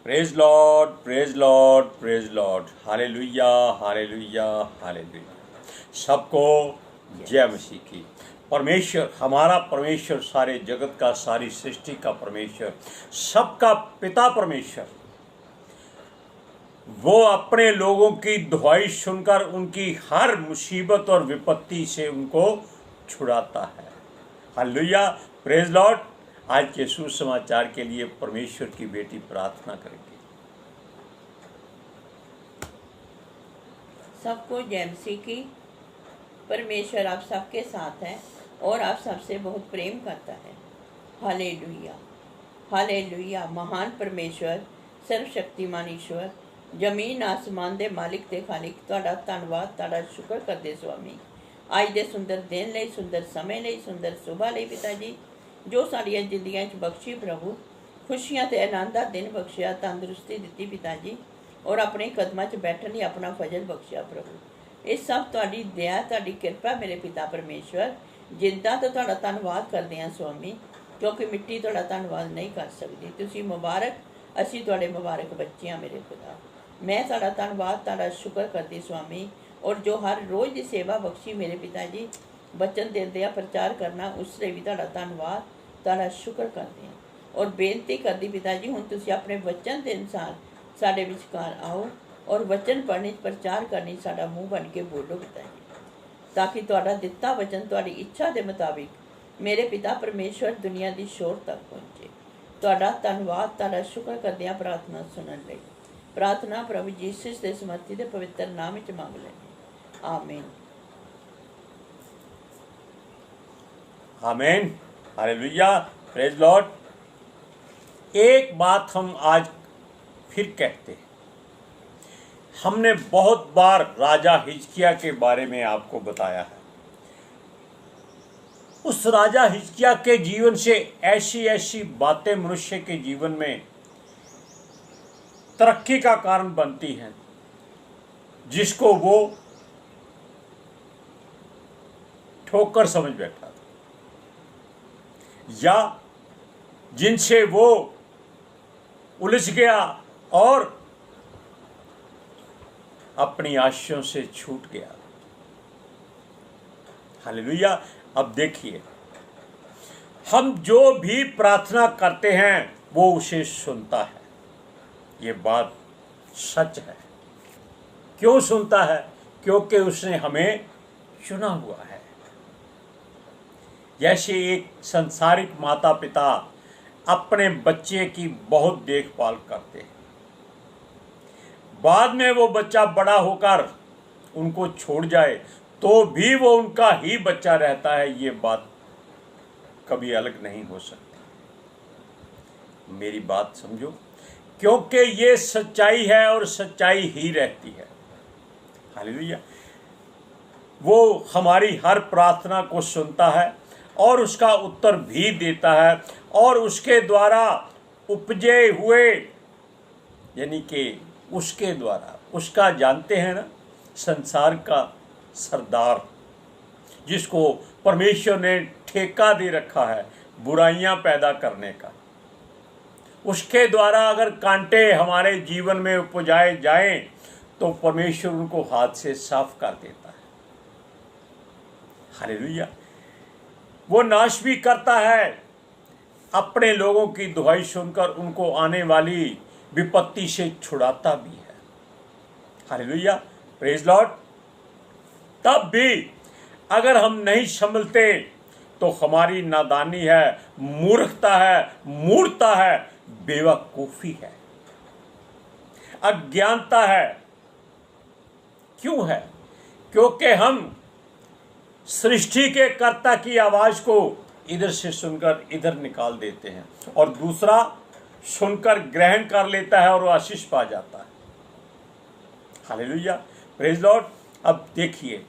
Praise Lord, praise Lord, praise Lord. Hallelujah, hallelujah, hallelujah. सबको जय मसीह की। परमेश्वर, हमारा परमेश्वर, सारे जगत का, सारी सृष्टि का परमेश्वर, सबका पिता परमेश्वर, वो अपने लोगों की दुहाई सुनकर उनकी हर मुसीबत और विपत्ति से उनको छुड़ाता है। Hallelujah, praise Lord. आज के सुसमाचार के लिए परमेश्वर की बेटी प्रार्थना करेंगे। सबको जय मसीह की। परमेश्वर आप सबके साथ है और आप सबसे बहुत प्रेम करता है। Hallelujah, hallelujah. महान परमेश्वर, सर्वशक्तिमान ईश्वर, जमीन आसमान दे मालिक ते खालिक, तुहाडा धन्नवाद, तुहाडा शुक्र करदे स्वामी। अज दे सुंदर दिन लई, सुंदर समय लई, सुंदर सुबह लई पिता जी, जो साडियां जिंदगियां च बख्शी प्रभु, खुशियां ते आनंद दा दिन बख्शिया, तंदुरुस्ती दित्ती पिता जी, और अपने कदमां च बैठण लई अपना फजल बख्शिया प्रभु। ये सब तुहाडी दया, तुहाडी किरपा मेरे पिता परमेश्वर। जिंदा तो तुहाडा धन्नवाद करदे हां स्वामी, क्योंकि मिट्टी तुहाडा धन्नवाद नहीं कर सकदी। तुसीं मुबारक, असीं तुहाडे मुबारक बच्चे हां मेरे खुदा। मैं तुहाडा धन्नवाद, तुहाडा शुक्र करदी स्वामी, और जो हर रोज़ की सेवा बख्शी मेरे पिता जी, वचन देंदे प्रचार करना, उससे भी तुहाडा धन्नवाद, तुहाडा शुक्र करदे हां। और बेनती करदी पिता जी, हुण तुसीं अपने वचन के अनुसार साडे विचकार आओ और वचन पढ़ने, प्रचार करने, साडा मुँह बन के बोलो पिता जी, ताकि तुहाडा दिता वचन तुहाडी इच्छा के मुताबिक मेरे पिता परमेश्वर दुनिया की शोर तक पहुँचे। तुहाडा धन्नवाद, तुहाडा शुक्र करदे हां प्रार्थना सुनन लई। प्रार्थना प्रभु यीशु के समर्थी दे पवित्र नाम विच मंग लैंदे, आमीन। आमीन, हालेलुया, प्रेज लॉर्ड। एक बात हम आज फिर कहते हैं। हमने बहुत बार राजा हिजकिया के बारे में आपको बताया है। उस राजा हिजकिया के जीवन से ऐसी ऐसी बातें मनुष्य के जीवन में तरक्की का कारण बनती हैं, जिसको वो ठोकर समझ बैठा था, या जिनसे वो उलझ गया और अपनी आशाओं से छूट गया। हालेलुया। अब देखिए, हम जो भी प्रार्थना करते हैं वो उसे सुनता है। ये बात सच है। क्यों सुनता है? क्योंकि उसने हमें चुना हुआ है। जैसे एक संसारिक माता पिता अपने बच्चे की बहुत देखभाल करते हैं, बाद में वो बच्चा बड़ा होकर उनको छोड़ जाए तो भी वो उनका ही बच्चा रहता है। ये बात कभी अलग नहीं हो सकती। मेरी बात समझो, क्योंकि ये सच्चाई है और सच्चाई ही रहती है। हालेलुया। वो हमारी हर प्रार्थना को सुनता है और उसका उत्तर भी देता है, और उसके द्वारा उपजे हुए, यानी कि उसके द्वारा, उसका जानते हैं ना, संसार का सरदार, जिसको परमेश्वर ने ठेका दे रखा है बुराइयां पैदा करने का, उसके द्वारा अगर कांटे हमारे जीवन में उपजाए जाएं तो परमेश्वर उनको हाथ से साफ कर देता है। हालेलुया। वो नाश भी करता है, अपने लोगों की दुहाई सुनकर उनको आने वाली विपत्ति से छुड़ाता भी है। Hallelujah, praise Lord. तब भी अगर हम नहीं संभलते तो हमारी नादानी है, मूर्खता है, मूर्खता है, बेवकूफी है, अज्ञानता है। क्यों है? क्योंकि हम सृष्टि के कर्ता की आवाज को इधर से सुनकर इधर निकाल देते हैं, और दूसरा सुनकर ग्रहण कर लेता है और वो आशीष पा जाता है। Hallelujah, praise Lord. अब देखिए,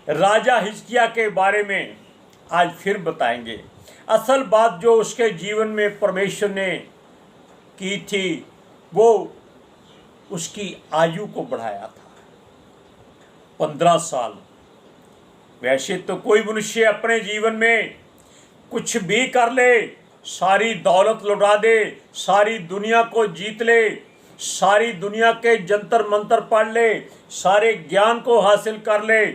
राजा हिजकिया के बारे में आज फिर बताएंगे। असल बात जो उसके जीवन में परमेश्वर ने की थी, वो उसकी आयु को बढ़ाया था 15 साल। वैसे तो कोई मनुष्य अपने जीवन में कुछ भी कर ले, सारी दौलत लुटा दे, सारी दुनिया को जीत ले, सारी दुनिया के जंतर मंतर पढ़ ले, सारे ज्ञान को हासिल कर ले,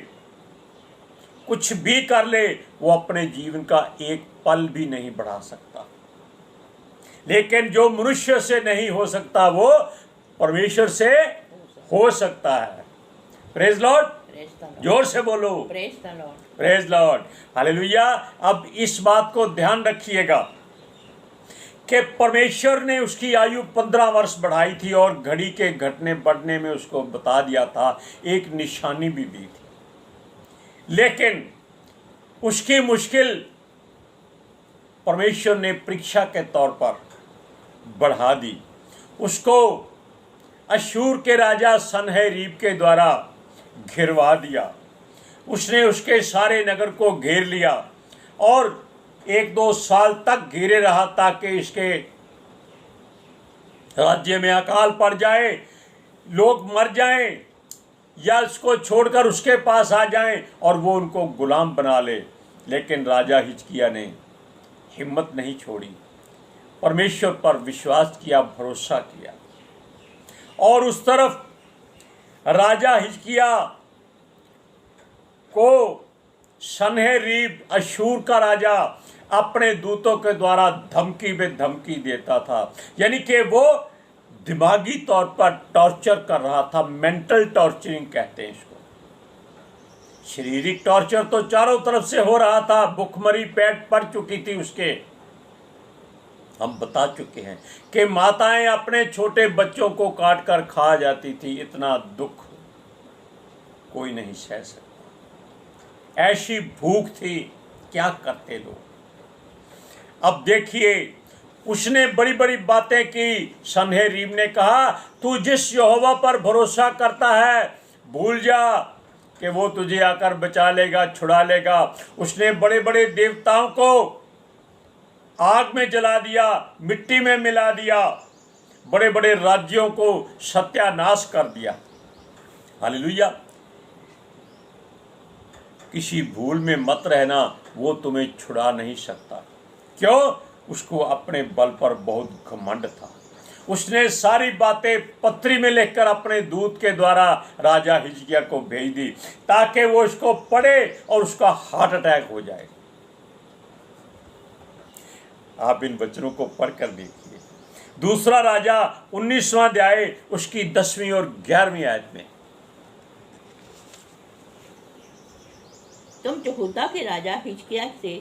कुछ भी कर ले, वो अपने जीवन का एक पल भी नहीं बढ़ा सकता। लेकिन जो मनुष्य से नहीं हो सकता वो परमेश्वर से हो सकता है। प्रेज लॉर्ड, जोर से बोलो प्रेज लॉर्ड, हालेलुया। अब इस बात को ध्यान रखिएगा कि परमेश्वर ने उसकी आयु 15 वर्ष बढ़ाई थी और घड़ी के घटने बढ़ने में उसको बता दिया था, एक निशानी भी दी थी। लेकिन उसकी मुश्किल परमेश्वर ने परीक्षा के तौर पर बढ़ा दी। उसको अशूर के राजा सनहेरीब के द्वारा घिरवा दिया। उसने उसके सारे नगर को घेर लिया और 1-2 साल तक घेरे रहा ताकि इसके राज्य में अकाल पड़ जाए, लोग मर जाएं या उसको छोड़कर उसके पास आ जाएं और वो उनको गुलाम बना ले। लेकिन राजा हिजकिय्याह ने हिम्मत नहीं छोड़ी, परमेश्वर पर विश्वास किया, भरोसा किया। और उस तरफ राजा हिजकिय्याह को सनहेरीब अशूर का राजा अपने दूतों के द्वारा धमकी पे धमकी देता था, यानी कि वो दिमागी तौर पर टॉर्चर कर रहा था। मेंटल टॉर्चरिंग कहते हैं इसको। शारीरिक टॉर्चर तो चारों तरफ से हो रहा था, भुखमरी पेट पड़ चुकी थी उसके। हम बता चुके हैं कि माताएं अपने छोटे बच्चों को काट कर खा जाती थी। इतना दुख कोई नहीं सह सकता, ऐसी भूख थी, क्या करते लोग। अब देखिए, उसने बड़ी बड़ी बातें की। सनहेरीब ने कहा, तू जिस यहोवा पर भरोसा करता है भूल जा कि वो तुझे आकर बचा लेगा, छुड़ा लेगा। उसने बड़े बड़े देवताओं को आग में जला दिया, मिट्टी में मिला दिया, बड़े बड़े राज्यों को सत्यानाश कर दिया। हालेलुया। किसी भूल में मत रहना, वो तुम्हें छुड़ा नहीं सकता। क्यों? उसको अपने बल पर बहुत घमंड था। उसने सारी बातें पत्री में लिखकर अपने दूत के द्वारा राजा हिजकिय्याह को भेज दी ताकि वो इसको पढ़े और उसका हार्ट अटैक हो जाए। आप इन वचनों को पढ़कर देखिए। दूसरा राजा 19वां अध्याय उसकी 10वीं और 11वीं आयत में। तुम यहूदा के राजा हिजकिय्याह से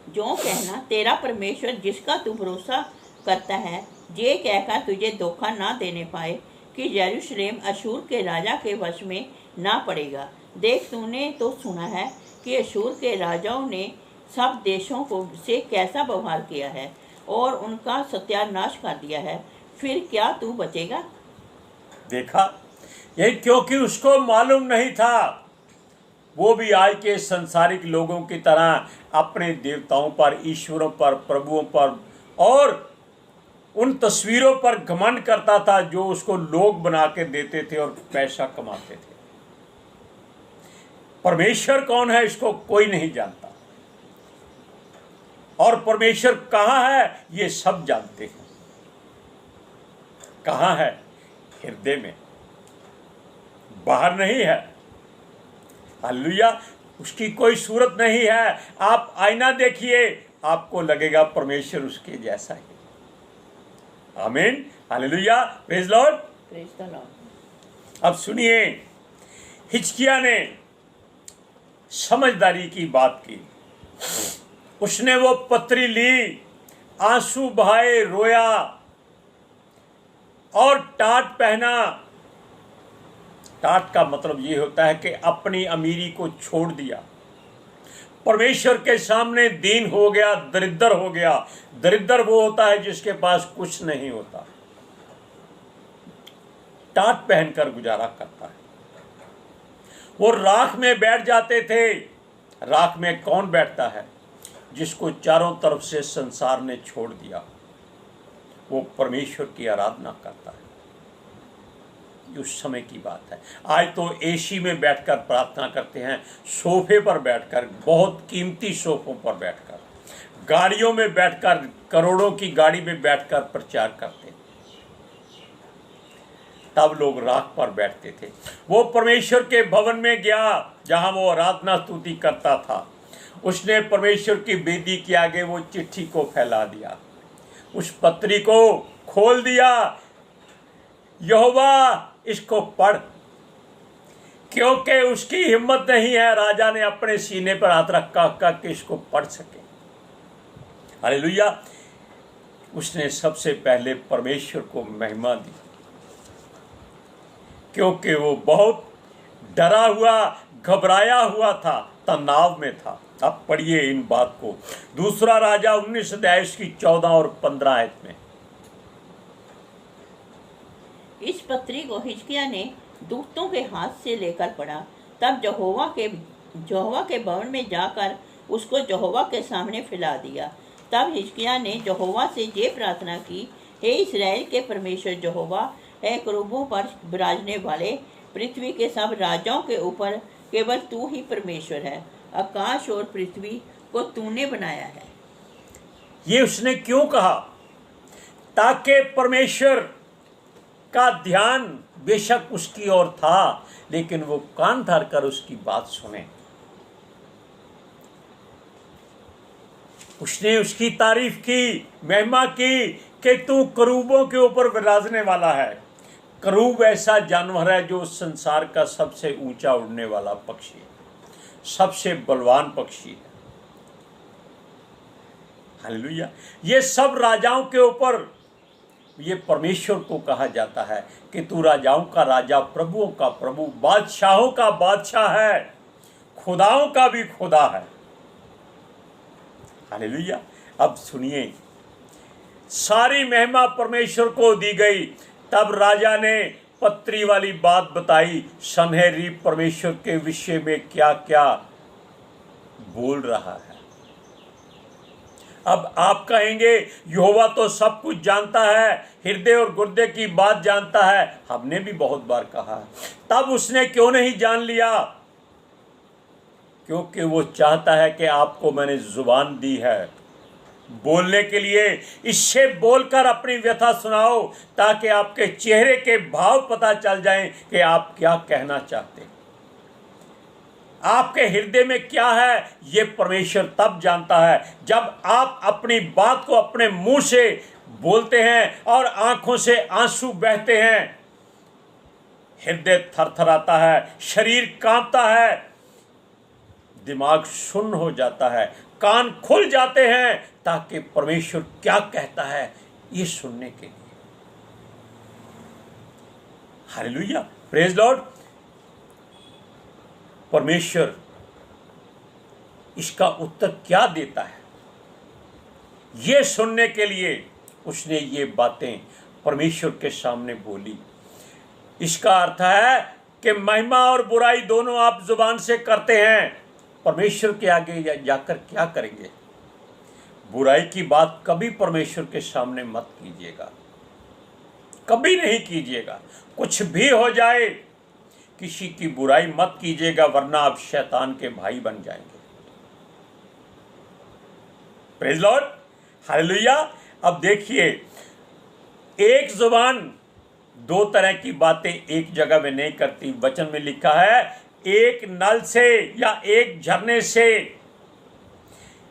जो कहना, तेरा परमेश्वर जिसका तू भरोसा करता है ये कहकर तुझे धोखा ना देने पाए कि यरूशलेम अशूर के राजा के वश में ना पड़ेगा। देख, तूने तो सुना है कि अशूर के राजाओं ने सब देशों को से कैसा व्यवहार किया है और उनका सत्यानाश कर दिया है, फिर क्या तू बचेगा? देखा, यही क्योंकि उसको मालूम नहीं था। वो भी आज के संसारिक लोगों की तरह अपने देवताओं पर, ईश्वरों पर, प्रभुओं पर और उन तस्वीरों पर घमंड करता था जो उसको लोग बना के देते थे और पैसा कमाते थे। परमेश्वर कौन है इसको कोई नहीं जानता, और परमेश्वर कहाँ है ये सब जानते हैं। कहाँ है? हृदय में, बाहर नहीं है। हालेलुया। उसकी कोई सूरत नहीं है। आप आईना देखिए, आपको लगेगा परमेश्वर उसके जैसा है। आमीन, hallelujah, praise Lord, praise the Lord. अब सुनिए, हिजकिय्याह ने समझदारी की बात की। उसने वो पत्री ली, आंसू बहाए, रोया और टाट पहना। टाट का मतलब ये होता है कि अपनी अमीरी को छोड़ दिया, परमेश्वर के सामने दीन हो गया, दरिद्र हो गया। दरिद्र वो होता है जिसके पास कुछ नहीं होता, टाट पहनकर गुजारा करता है। वो राख में बैठ जाते थे। राख में कौन बैठता है? जिसको चारों तरफ से संसार ने छोड़ दिया, वो परमेश्वर की आराधना करता है। उस समय की बात है। आज तो एसी में बैठकर प्रार्थना करते हैं, सोफे पर बैठकर, बहुत कीमती सोफों पर बैठकर। गाड़ियों में बैठकर, करोड़ों की गाड़ी में बैठकर प्रचार करते थे। तब लोग राख पर बैठते थे। वो परमेश्वर के भवन में गया जहां वो आराधना स्तुति करता था। उसने परमेश्वर की वेदी के आगे वो चिट्ठी को फैला दिया, उस पत्री को खोल दिया। यहोवा इसको पढ़, क्योंकि उसकी हिम्मत नहीं है। राजा ने अपने सीने पर हाथ रखा कि इसको पढ़ सके। हालेलुया। उसने सबसे पहले परमेश्वर को महिमा दी, क्योंकि वो बहुत डरा हुआ, घबराया हुआ था, तनाव में था। अब पढ़िए इन बात को, दूसरा राजा 19 अध्याय की 14 और 15 आयत में। इस पत्री को हिजकिय्याह ने दूतों के हाथ से लेकर पढ़ा। तब यहोवा के भवन में जाकर उसको यहोवा के सामने फैला दिया। तब हिजकिय्याह ने यहोवा से ये प्रार्थना की, हे इस्राएल के परमेश्वर यहोवा, है करूबों पर विराजने वाले, पृथ्वी के सब राजाओं के ऊपर केवल तू ही परमेश्वर है। आकाश और पृथ्वी को तूने बनाया है। ये उसने क्यों कहा? ताकि परमेश्वर का ध्यान बेशक उसकी ओर था, लेकिन वो कान धरकर उसकी बात सुने। उसने उसकी तारीफ की, महिमा की कि तू करूबों के ऊपर विराजने वाला है। करूब ऐसा जानवर है जो संसार का सबसे ऊंचा उड़ने वाला पक्षी है, सबसे बलवान पक्षी है। हालेलुया। ये सब राजाओं के ऊपर, ये परमेश्वर को कहा जाता है कि तू राजाओं का राजा, प्रभुओं का प्रभु, बादशाहों का बादशाह है, खुदाओं का भी खुदा है। हालेलुया। अब सुनिए, सारी महिमा परमेश्वर को दी गई। तब राजा ने पत्री वाली बात बताई, सन्हेरीब परमेश्वर के विषय में क्या क्या बोल रहा है। अब आप कहेंगे यहोवा तो सब कुछ जानता है, हृदय और गुर्दे की बात जानता है। हमने भी बहुत बार कहा है, तब उसने क्यों नहीं जान लिया? क्योंकि वो चाहता है कि आपको मैंने जुबान दी है बोलने के लिए। इससे बोलकर अपनी व्यथा सुनाओ, ताकि आपके चेहरे के भाव पता चल जाएं कि आप क्या कहना चाहते हैं। आपके हृदय में क्या है, ये परमेश्वर तब जानता है जब आप अपनी बात को अपने मुंह से बोलते हैं और आंखों से आंसू बहते हैं। हृदय थरथराता है, शरीर कांपता है, दिमाग सुन्न हो जाता है, कान खुल जाते हैं, ताकि परमेश्वर क्या कहता है ये सुनने के लिए। Hallelujah, praise Lord. परमेश्वर इसका उत्तर क्या देता है, ये सुनने के लिए उसने ये बातें परमेश्वर के सामने बोली। इसका अर्थ है कि महिमा और बुराई दोनों आप जुबान से करते हैं, परमेश्वर के आगे जाकर क्या करेंगे? बुराई की बात कभी परमेश्वर के सामने मत कीजिएगा, कभी नहीं कीजिएगा। कुछ भी हो जाए, किसी की बुराई मत कीजिएगा, वरना आप शैतान के भाई बन जाएंगे। Praise Lord, hallelujah. अब देखिए, एक जुबान दो तरह की बातें एक जगह में नहीं करती। वचन में लिखा है, एक नल से या एक झरने से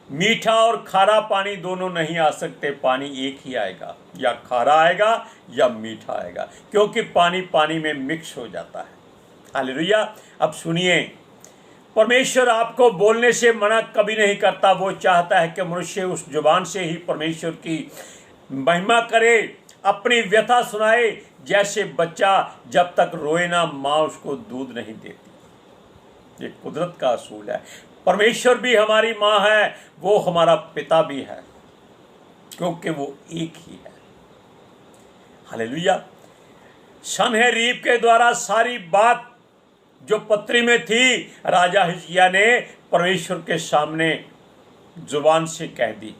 मीठा और खारा पानी दोनों नहीं आ सकते। पानी एक ही आएगा, या खारा आएगा या मीठा आएगा, क्योंकि पानी पानी में मिक्स हो जाता है। हालेलुया। अब सुनिए, परमेश्वर आपको बोलने से मना कभी नहीं करता। वो चाहता है कि मनुष्य उस जुबान से ही परमेश्वर की महिमा करे, अपनी व्यथा सुनाए। जैसे बच्चा जब तक रोए ना, माँ उसको दूध नहीं देती। ये कुदरत का असूल है। परमेश्वर भी हमारी माँ है, वो हमारा पिता भी है, क्योंकि वो एक ही है। हालेलुया। सन्हेरीब के द्वारा सारी बात जो पत्री में थी, राजा हिजकिय्याह ने परमेश्वर के सामने जुबान से कह दी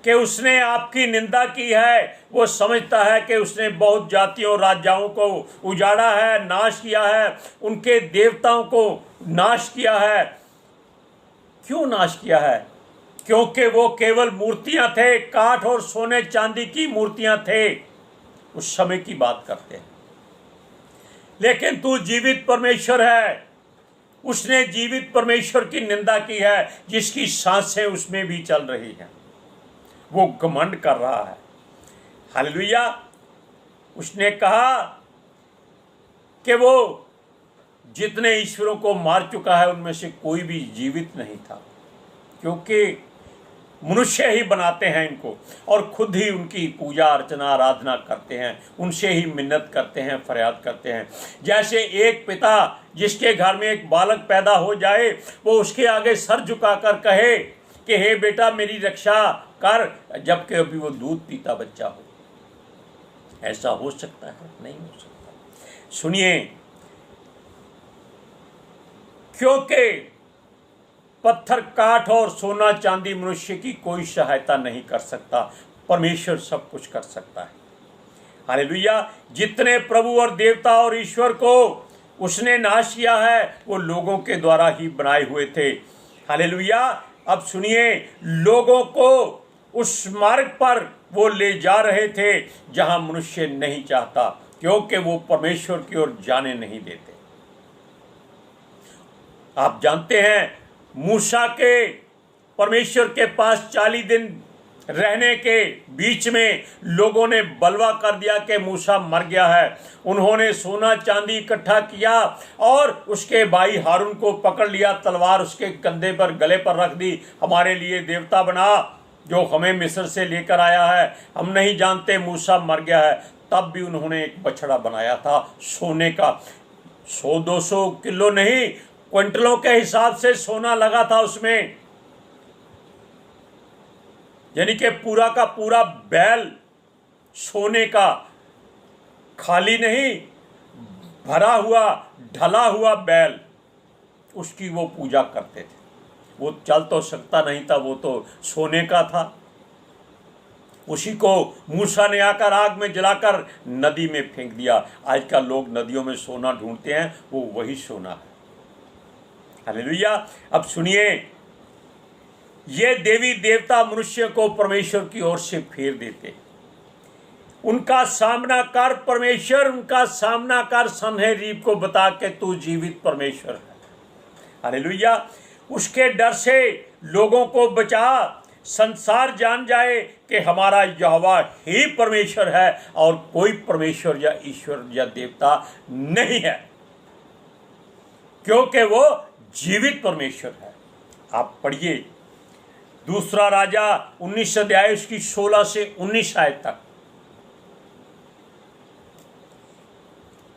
कि उसने आपकी निंदा की है। वो समझता है कि उसने बहुत जातियों राजाओं को उजाड़ा है, नाश किया है, उनके देवताओं को नाश किया है। क्यों नाश किया है? क्योंकि वो केवल मूर्तियां थे, काठ और सोने चांदी की मूर्तियां थे। उस समय की बात करते हैं। लेकिन तू जीवित परमेश्वर है। उसने जीवित परमेश्वर की निंदा की है, जिसकी सांसें उसमें भी चल रही हैं। वो घमंड कर रहा है। हालेलुया। उसने कहा कि वो जितने ईश्वरों को मार चुका है उनमें से कोई भी जीवित नहीं था, क्योंकि मनुष्य ही बनाते हैं इनको और खुद ही उनकी पूजा अर्चना आराधना करते हैं, उनसे ही मिन्नत करते हैं, फरियाद करते हैं। जैसे एक पिता जिसके घर में एक बालक पैदा हो जाए, वो उसके आगे सर झुकाकर कहे कि हे बेटा मेरी रक्षा कर, जबकि अभी वो दूध पीता बच्चा हो। ऐसा हो सकता है? नहीं हो सकता। सुनिए, क्योंकि पत्थर, काठ और सोना चांदी मनुष्य की कोई सहायता नहीं कर सकता, परमेश्वर सब कुछ कर सकता है। हालेलुया। जितने प्रभु और देवता और ईश्वर को उसने नाश किया है वो लोगों के द्वारा ही बनाए हुए थे। हालेलुया। अब सुनिए, लोगों को उस मार्ग पर वो ले जा रहे थे जहां मनुष्य नहीं चाहता, क्योंकि वो परमेश्वर की ओर जाने नहीं देते। आप जानते हैं, मूसा के परमेश्वर के पास 40 दिन रहने के बीच में लोगों ने बलवा कर दिया कि मूसा मर गया है। उन्होंने सोना चांदी इकट्ठा किया और उसके भाई हारून को पकड़ लिया, तलवार उसके कंधे पर, गले पर रख दी। हमारे लिए देवता बना जो हमें मिस्र से लेकर आया है, हम नहीं जानते मूसा मर गया है। तब भी उन्होंने एक बछड़ा बनाया था सोने का, 100-200 किलो नहीं, क्विंटलों के हिसाब से सोना लगा था उसमें। यानी कि पूरा का पूरा बैल सोने का, खाली नहीं, भरा हुआ, ढला हुआ बैल, उसकी वो पूजा करते थे। वो चल तो सकता नहीं था, वो तो सोने का था। उसी को मूसा ने आकर आग में जलाकर नदी में फेंक दिया। आजकल लोग नदियों में सोना ढूंढते हैं, वो वही सोना है। हालेलुया। अब सुनिए, ये देवी देवता मनुष्य को परमेश्वर की ओर से फेर देते। उनका सामना कर परमेश्वर, उनका सामना कर सन्हेरीब को बता के तू जीवित परमेश्वर है। हालेलुया। उसके डर से लोगों को बचा, संसार जान जाए कि हमारा यहोवा ही परमेश्वर है और कोई परमेश्वर या ईश्वर या देवता नहीं है, क्योंकि वो जीवित परमेश्वर है। आप पढ़िए दूसरा राजा 19 अध्याय उसकी 16 से 19 आयत तक।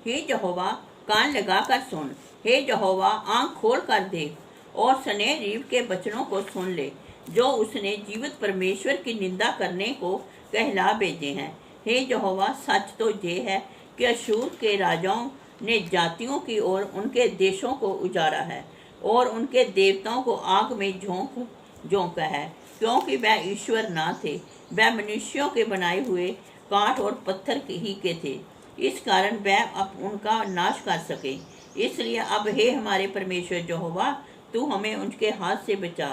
हे यहोवा, कान लगाकर सुन, हे यहोवा, आंख खोल कर देख और सन्हेरीब के वचनों को सुन ले, जो उसने जीवित परमेश्वर की निंदा करने को कहला भेजे हैं। हे यहोवा, सच तो ये है कि अशूर के राजाओं ने जातियों की ओर उनके देशों को उजाड़ा है और उनके देवताओं को आग में झोंका है, क्योंकि वह ईश्वर ना थे, वह मनुष्यों के बनाए हुए काठ और पत्थर ही के थे। इस कारण वह अब उनका नाश कर सके। इसलिए अब हे हमारे परमेश्वर यहोवा, तू हमें उनके हाथ से बचा,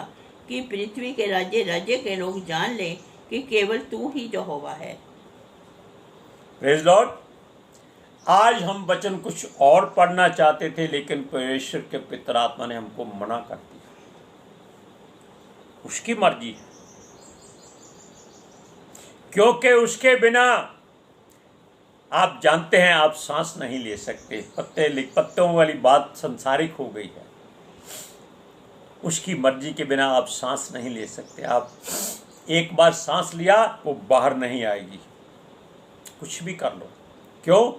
कि पृथ्वी के राज्य के लोग जान लें कि केवल तू ही यहोवा है। Praise Lord. आज हम वचन कुछ और पढ़ना चाहते थे, लेकिन परमेश्वर के पवित्र आत्मा ने हमको मना कर दिया। उसकी मर्जी है, क्योंकि उसके बिना आप जानते हैं आप सांस नहीं ले सकते। पत्तों वाली बात संसारिक हो गई है। उसकी मर्जी के बिना आप सांस नहीं ले सकते। आप एक बार सांस लिया वो बाहर नहीं आएगी, कुछ भी कर लो। क्यों?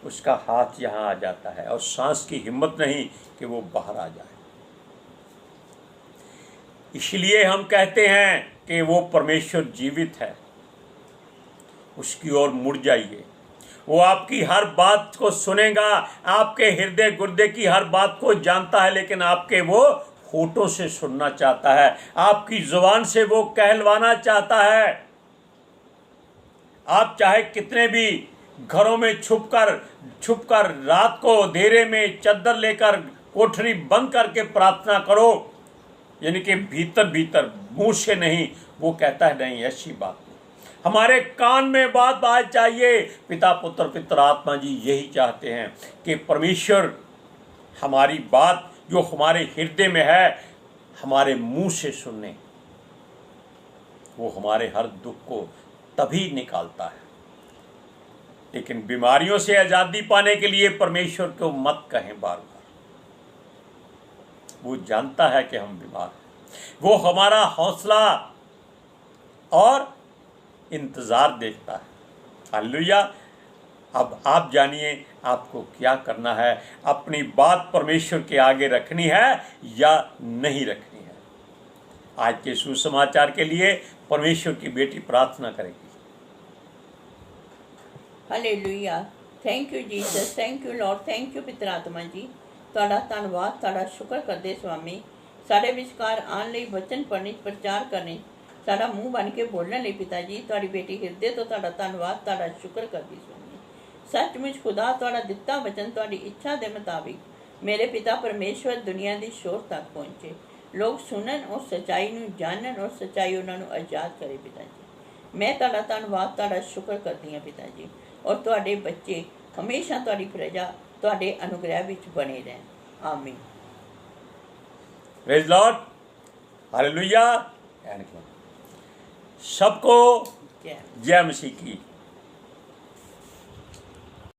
उसका हाथ यहाँ आ जाता है और सांस की हिम्मत नहीं कि वो बाहर आ जाए। इसलिए हम कहते हैं कि वो परमेश्वर जीवित है, उसकी ओर मुड़ जाइए। वो आपकी हर बात को सुनेगा, आपके हृदय गुर्दे की हर बात को जानता है, लेकिन आपके वो होठों से सुनना चाहता है, आपकी जुबान से वो कहलवाना चाहता है। आप चाहे कितने भी घरों में छुपकर रात को अंधेरे में चद्दर लेकर कोठरी बंद करके प्रार्थना करो, यानी कि भीतर भीतर, मुंह से नहीं, वो कहता है नहीं ऐसी बात नहीं। हमारे कान में बात आ चाहिए। पिता पुत्र पितर आत्मा जी यही चाहते हैं कि परमेश्वर हमारी बात जो हमारे हृदय में है हमारे मुंह से सुने। वो हमारे हर दुख को तभी निकालता है। लेकिन बीमारियों से आजादी पाने के लिए परमेश्वर को मत कहें बार बार। वो जानता है कि हम बीमार हैं। वो हमारा हौसला और इंतजार देखता है। हालेलुया। अब आप जानिए आपको क्या करना है, अपनी बात परमेश्वर के आगे रखनी है या नहीं रखनी है। आज के सुसमाचार के लिए परमेश्वर की बेटी प्रार्थना करेगी। Hallelujah. Thank you Jesus, thank you Lord, thank you पितर आत्मा जी। ਤੁਹਾਡਾ ਧੰਨਵਾਦ, ਤੁਹਾਡਾ ਸ਼ੁਕਰ ਕਰਦੇ ਸਵਾਮੀ। ਸਾਡੇ ਵਿਚਕਾਰ ਆਉਣ ਲਈ, ਵਚਨ ਪੜ੍ਹਨੇ, ਪ੍ਰਚਾਰ ਕਰਨੇ, ਸਾਡਾ ਮੂੰਹ ਬਣ ਕੇ ਬੋਲਣ ਲਈ ਪਿਤਾ ਜੀ ਤੁਹਾਡੀ ਬੇਟੀ ਹਿਰਦੇ ਤੋਂ ਤੁਹਾਡਾ ਧੰਨਵਾਦ, ਤੁਹਾਡਾ ਸ਼ੁਕਰ ਕਰਦੀ ਸਵਾਮੀ। ਸੱਚਮੁੱਚ ਖੁਦਾ ਤੁਹਾਡਾ ਦਿੱਤਾ ਵਚਨ ਤੁਹਾਡੀ ਇੱਛਾ ਦੇ ਮੁਤਾबिक ਮੇਰੇ ਪਿਤਾ ਪਰਮੇਸ਼ਵਰ ਦੁਨੀਆ ਦੀ ਸ਼ੋਰ ਤੱਕ ਪਹੁੰਚੇ। ਲੋਕ ਸੁਣਨ ਔਰ ਸੱਚਾਈ ਨੂੰ ਜਾਣਨ ਔਰ ਸੱਚਾਈ ਉਹਨਾਂ ਨੂੰ ਆਜ਼ਾਦ ਕਰੇ ਪਿਤਾ ਜੀ। ਮੈਂ ਤੁਹਾਡਾ ਧੰਨਵਾਦ, ਤੁਹਾਡਾ ਸ਼ੁਕਰ ਕਰਦੀ ਹਾਂ ਪਿਤਾ ਜੀ। ਔਰ ਤੁਹਾਡੇ ਬੱਚੇ ਹਮੇਸ਼ਾ ਤੁਹਾਡੀ ਪ੍ਰਜਾ ਤੁਹਾਡੇ ਅਨੁਗ੍ਰਹਿ ਵਿੱਚ ਬਣੇ ਰਹਿਣ। ਆਮੀਨ। Praise Lord. हालेलुया। सबको जय जय मसीह की।